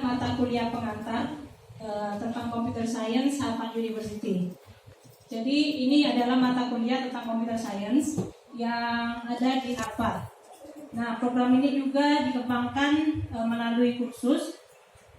mata kuliah pengantar tentang Computer Science Harvard University. Jadi ini adalah mata kuliah tentang Computer Science yang ada di Harvard. Nah, program ini juga dikembangkan melalui kursus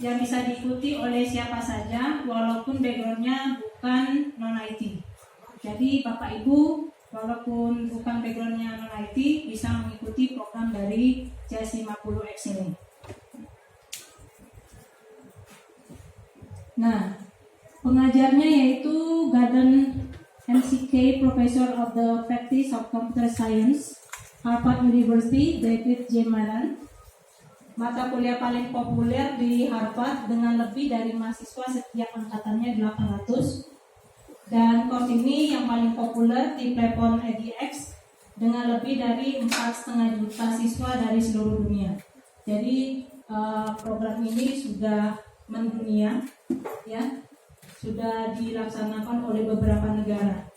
yang bisa diikuti oleh siapa saja walaupun backgroundnya bukan non-IT. Jadi Bapak Ibu walaupun bukan backgroundnya non-IT bisa mengikuti program dari CS50X ini. Nah, pengajarnya yaitu Gordon McKay, Professor of the Practice of Computer Science, Harvard University, David J. Malan. Mata kuliah paling populer di Harvard dengan lebih dari mahasiswa setiap angkatannya 800. Dan course ini yang paling populer di platform edX dengan lebih dari 4,5 juta siswa dari seluruh dunia. Jadi program ini sudah mendunia, ya, sudah dilaksanakan oleh beberapa negara.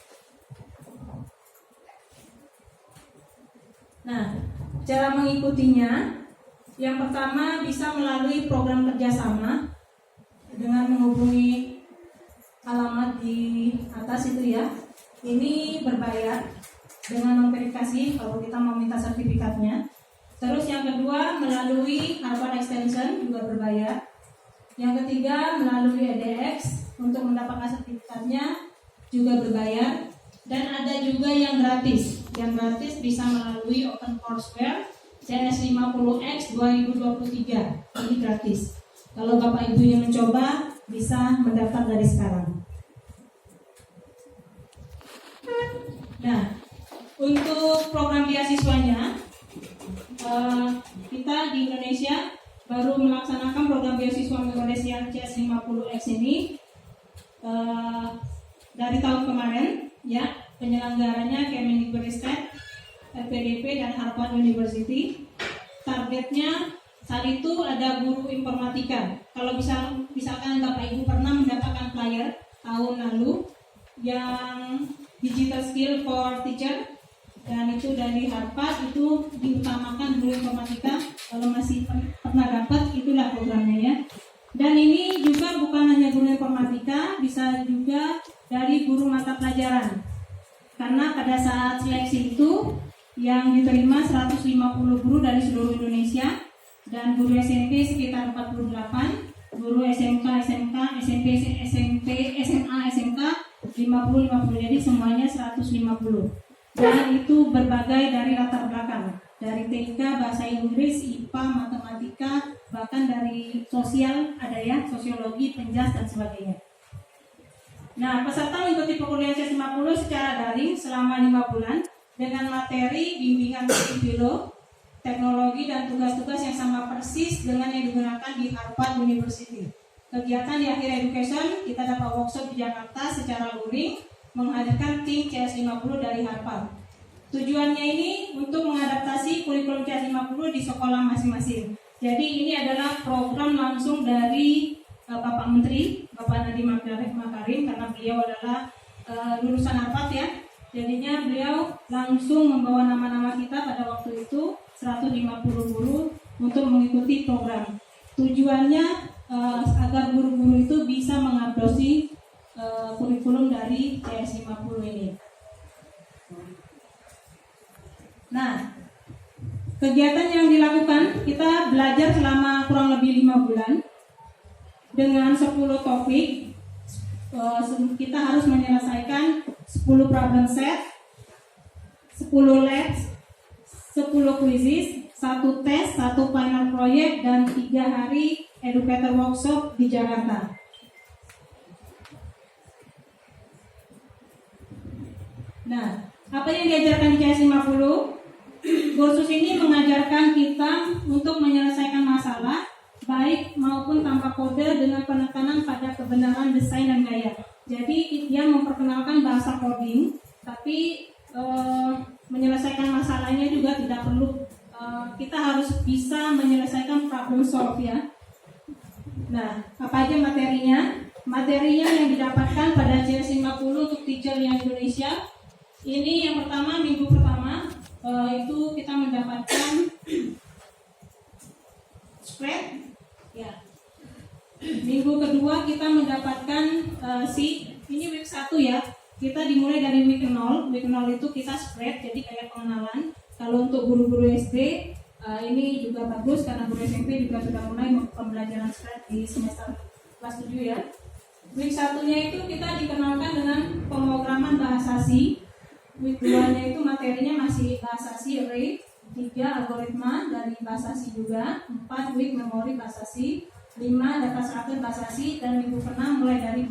Nah, cara mengikutinya, yang pertama bisa melalui program kerjasama dengan menghubungi alamat di atas itu ya. Ini berbayar dengan memverifikasi kalau kita mau minta sertifikatnya. Terus yang kedua melalui Harvard Extension juga berbayar. Yang ketiga melalui edX untuk mendapatkan sertifikatnya juga berbayar. Dan ada juga yang gratis. Yang gratis bisa melalui OpenCourseware CS50X 2023. Ini gratis. Kalau Bapak Ibu yang mencoba bisa mendaftar dari sekarang. Nah, untuk program beasiswanya kita di Indonesia baru melaksanakan program beasiswa Indonesia CS50X ini dari tahun kemarin, ya. Penyelenggaranya Kemendikbudristek, LPDP dan Harvard University. Targetnya saat itu ada guru informatika. Kalau misalkan Bapak Ibu pernah mendapatkan flyer tahun lalu yang digital skill for teacher, dan itu dari Harvard, itu diutamakan guru informatika. Kalau masih pernah dapat, itulah programnya ya. Dan ini juga bukan hanya guru informatika, bisa juga dari guru mata pelajaran. Karena pada saat seleksi itu yang diterima 150 guru dari seluruh Indonesia, dan guru SMP sekitar 48, guru SMK, SMP, SMA, SMK 50, jadi semuanya 150. Dan itu berbagai dari latar belakang, dari TK, bahasa Inggris, IPA, matematika, bahkan dari sosial ada ya, sosiologi, penjas dan sebagainya. Nah, peserta mengikuti perkuliahan CS50 secara daring selama 5 bulan dengan materi bimbingan philo, teknologi dan tugas-tugas yang sama persis dengan yang digunakan di Harvard University. Kegiatan di akhir education, kita dapat workshop di Jakarta secara luring menghadirkan tim CS50 dari Harvard. Tujuannya ini untuk mengadaptasi kurikulum CS50 di sekolah masing-masing. Jadi ini adalah program langsung dari Bapak Menteri, Bapak Nadiem Makarim, karena beliau adalah lulusan Harvard ya. Jadinya beliau langsung membawa nama-nama kita pada waktu itu 150 guru untuk mengikuti program. Tujuannya agar guru-guru itu bisa mengadopsi kurikulum dari CS50 ini. Nah, kegiatan yang dilakukan, kita belajar selama kurang lebih 5 bulan dengan 10 topik. Kita harus menyelesaikan 10 problem set, 10 labs, 10 quizzes, 1 tes, 1 final project, dan 3 hari educator workshop di Jakarta. Nah, apa yang diajarkan di CS50? Kursus ini mengajarkan kita untuk menyelesaikan masalah baik maupun tanpa kode dengan penekanan pada kebenaran desain dan gaya. Jadi dia memperkenalkan bahasa coding, tapi menyelesaikan masalahnya juga tidak perlu. Kita harus bisa menyelesaikan problem solve ya. Nah, apa aja materinya? Materinya yang didapatkan pada CS50 untuk teacher yang Indonesia. Ini yang pertama, minggu pertama itu kita mendapatkan spread ya. Minggu kedua kita mendapatkan ini week 1 ya. Kita dimulai dari week 0. Week 0 itu kita spread, jadi kayak pengenalan. Kalau untuk guru-guru SD ini juga bagus karena guru SMP juga sudah mulai pembelajaran spread di semester kelas 7 ya. Week 1-nya itu kita dikenalkan dengan pemrograman bahasa C. Week 2-nya itu materinya masih bahasa C array, 3 algoritma dari bahasa C juga, 4 week memori bahasa C, 5 data structure bahasa C, dan minggu ke-6 mulai dari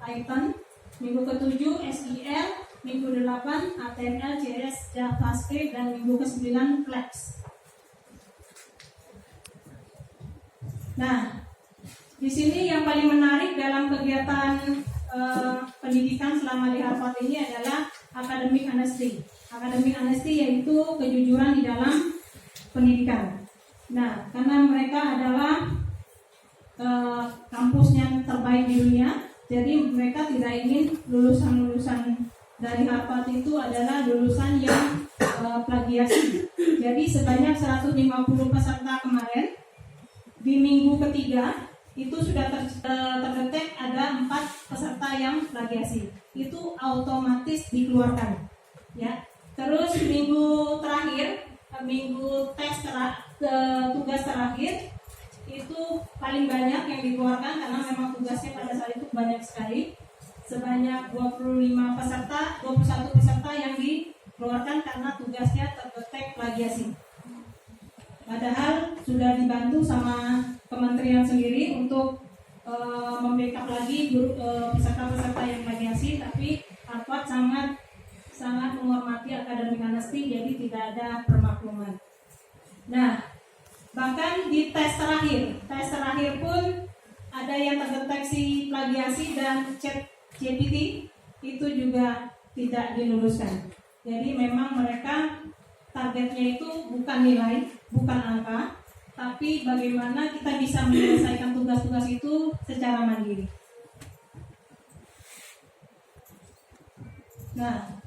Python, minggu ke-7 SEL, minggu ke-8 HTML, CSS, JavaScript, dan minggu ke-9 Flex. Nah, di sini yang paling menarik dalam kegiatan pendidikan selama di Harvard ini adalah academic honesty. Academic honesty yaitu kejujuran di dalam pendidikan. Nah, karena mereka adalah kampusnya terbaik di dunia, jadi mereka tidak ingin lulusan-lulusan dari Harvard itu adalah lulusan yang plagiasi. Jadi sebanyak 150 peserta kemarin, di minggu ketiga itu sudah terdetek ada 4 peserta yang plagiasi. Itu otomatis dikeluarkan. Ya. Terus minggu terakhir, minggu tugas terakhir itu paling banyak yang dikeluarkan karena memang tugasnya pada saat itu banyak sekali. Sebanyak 21 peserta yang dikeluarkan karena tugasnya terdetek plagiasi. Padahal sudah dibantu sama kementerian sendiri untuk membackup lagi peserta-peserta yang plagiasi, tapi Harvard sangat menghormati academic honesty, jadi tidak ada permakluman. Nah, bahkan di tes terakhir pun ada yang terdeteksi plagiasi dan ChatGPT itu juga tidak diluluskan. Jadi memang mereka targetnya itu bukan nilai, bukan angka, tapi bagaimana kita bisa menyelesaikan tugas-tugas itu secara mandiri. Nah,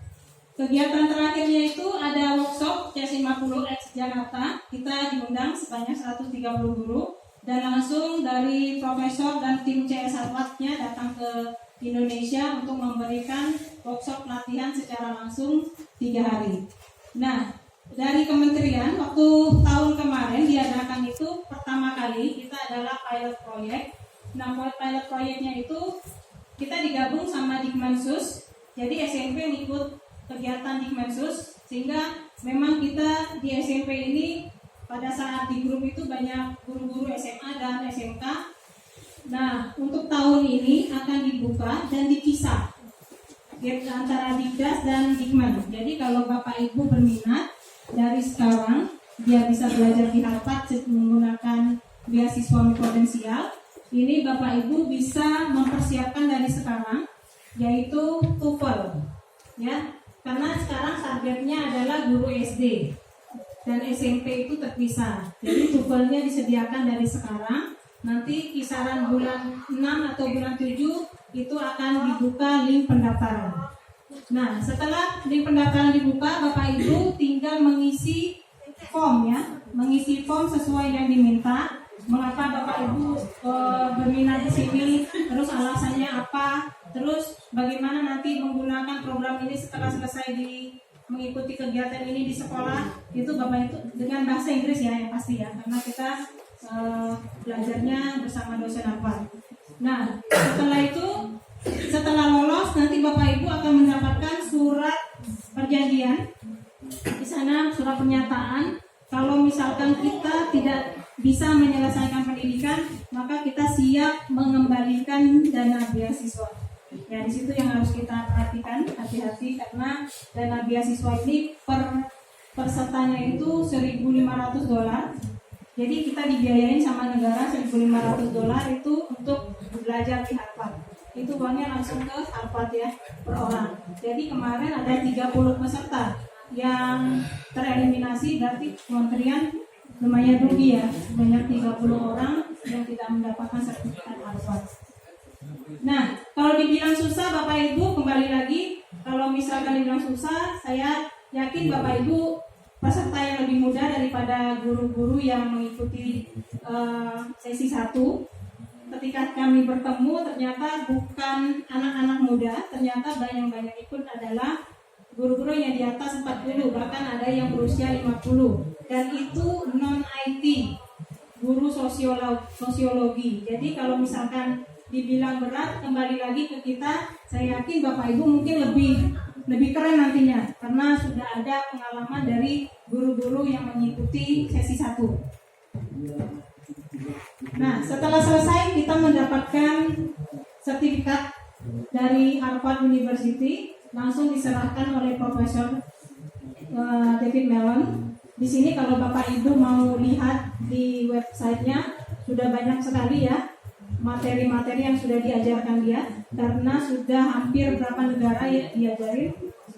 kegiatan terakhirnya itu ada workshop CS50X Jakarta. Kita diundang sebanyak 130 guru dan langsung dari profesor dan tim CS Harvard-nya datang ke Indonesia untuk memberikan workshop pelatihan secara langsung 3 hari. Nah, dari kementerian waktu tahun kemarin diadakan itu pertama kali kita adalah pilot project. Nah, pilot projectnya itu kita digabung sama Dikmensus. Jadi SMP ngikut kegiatan Dikmensus, sehingga memang kita di SMP ini pada saat di grup itu banyak guru-guru SMA dan SMK. Nah, untuk tahun ini akan dibuka dan dipisah antara Dikdas dan Dikmen. Jadi kalau Bapak Ibu berminat dari sekarang dia bisa belajar di Harvard menggunakan beasiswa potensial. Ini Bapak Ibu bisa mempersiapkan dari sekarang, yaitu TOEFL, ya. Karena sekarang targetnya adalah guru SD dan SMP itu terpisah. Jadi TOEFL-nya disediakan dari sekarang. Nanti kisaran bulan 6 atau bulan 7 itu akan dibuka link pendaftaran. Nah, setelah link pendaftaran dibuka, Bapak Ibu tinggal mengisi form ya, mengisi form sesuai yang diminta. Mengapa Bapak Ibu berminat di sini, terus alasannya apa, terus bagaimana nanti menggunakan program ini setelah selesai mengikuti kegiatan ini di sekolah. Itu Bapak itu dengan bahasa Inggris ya yang pasti ya, karena kita belajarnya bersama dosen Harvard. Nah, setelah lolos nanti Bapak Ibu akan mendapatkan surat perjanjian. Di sana surat pernyataan kalau misalkan kita tidak bisa menyelesaikan pendidikan, maka kita siap mengembalikan dana beasiswa. Ya, di situ yang harus kita perhatikan, hati-hati karena dana beasiswa ini per pesertanya itu $1.500. Jadi kita dibiayain sama negara $1.500 itu untuk belajar di Harvard. Itu uangnya langsung ke Harvard ya per orang. Jadi kemarin ada 30 peserta yang tereliminasi, berarti kementerian lumayan rugi ya, banyak 30 orang yang tidak mendapatkan sertifikat Harvard. Nah, kalau dibilang susah Bapak Ibu, kembali lagi, kalau misalkan dibilang susah, saya yakin Bapak Ibu peserta yang lebih muda daripada guru-guru yang mengikuti sesi 1. ketika kami bertemu ternyata bukan anak-anak muda, ternyata banyak ikut adalah guru-guru yang di atas 40, bahkan ada yang berusia 50, dan itu non IT, guru sosiologi. Jadi kalau misalkan dibilang berat, kembali lagi ke kita, saya yakin Bapak Ibu mungkin lebih keren nantinya, karena sudah ada pengalaman dari guru-guru yang mengikuti sesi 1. Nah, setelah selesai kita mendapatkan sertifikat dari Harvard University, langsung diserahkan oleh Profesor David Mellon. Di sini kalau Bapak Ibu mau lihat di websitenya, sudah banyak sekali ya materi-materi yang sudah diajarkan dia, karena sudah hampir berapa negara yang diajarin.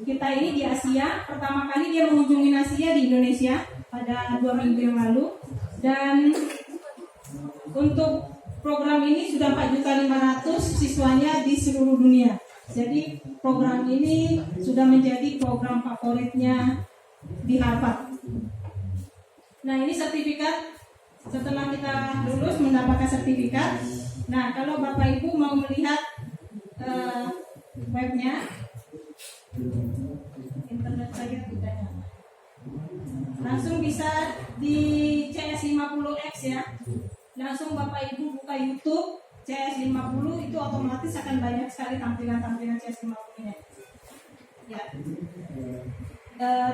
Kita ini di Asia, pertama kali dia mengunjungi Asia di Indonesia pada 2 minggu yang lalu, dan untuk program ini sudah 4.500.000 siswanya di seluruh dunia. Jadi program ini sudah menjadi program favoritnya di Harvard. Nah, ini sertifikat. Setelah kita lulus mendapatkan sertifikat. Nah, kalau Bapak Ibu mau melihat webnya, internet saja tidak nyala. Langsung bisa di CS50X ya. Langsung Bapak Ibu buka YouTube CS50, itu otomatis akan banyak sekali tampilan-tampilan CS50-nya. Ya.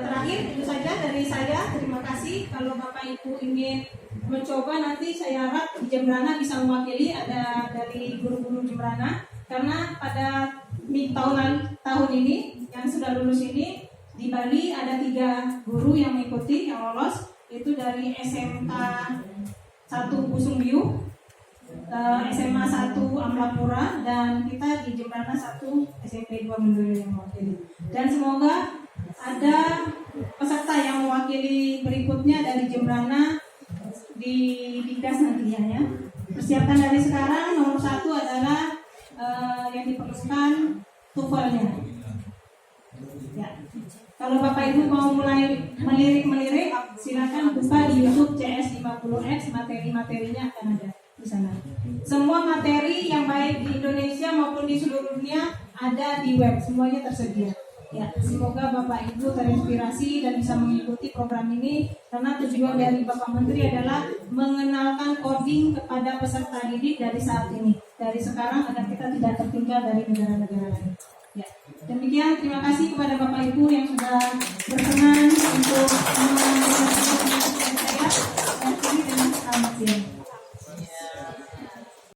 Terakhir itu saja dari saya. Terima kasih. Kalau Bapak Ibu ingin mencoba, nanti saya harap di Jembrana bisa mewakili, ada dari guru-guru Jembrana, karena pada tahun ini yang sudah lulus ini di Bali ada 3 guru yang mengikuti, yang lolos, itu dari SMK 1 Busung Biu, SMA 1 Amlapura, dan kita di Jembrana 1 SMP 2 Mendoyo yang mewakili. Dan semoga ada peserta yang mewakili berikutnya dari Jembrana di Dikdas nantinya ya. Persiapkan dari sekarang. Nomor 1 adalah yang diperlukan TOEFL-nya. Ya. Kalau Bapak Ibu mau mulai melirik, silakan buka di YouTube CS50X, materi-materinya akan ada di sana. Semua materi yang baik di Indonesia maupun di seluruh dunia ada di web, semuanya tersedia. Ya, semoga Bapak Ibu terinspirasi dan bisa mengikuti program ini, karena tujuan dari Bapak Menteri adalah mengenalkan coding kepada peserta didik dari saat ini, dari sekarang, agar kita tidak tertinggal dari negara-negara lain. Ya, demikian, terima kasih kepada Bapak Ibu yang sudah berkenan untuk menonton saya, dan selamat siang.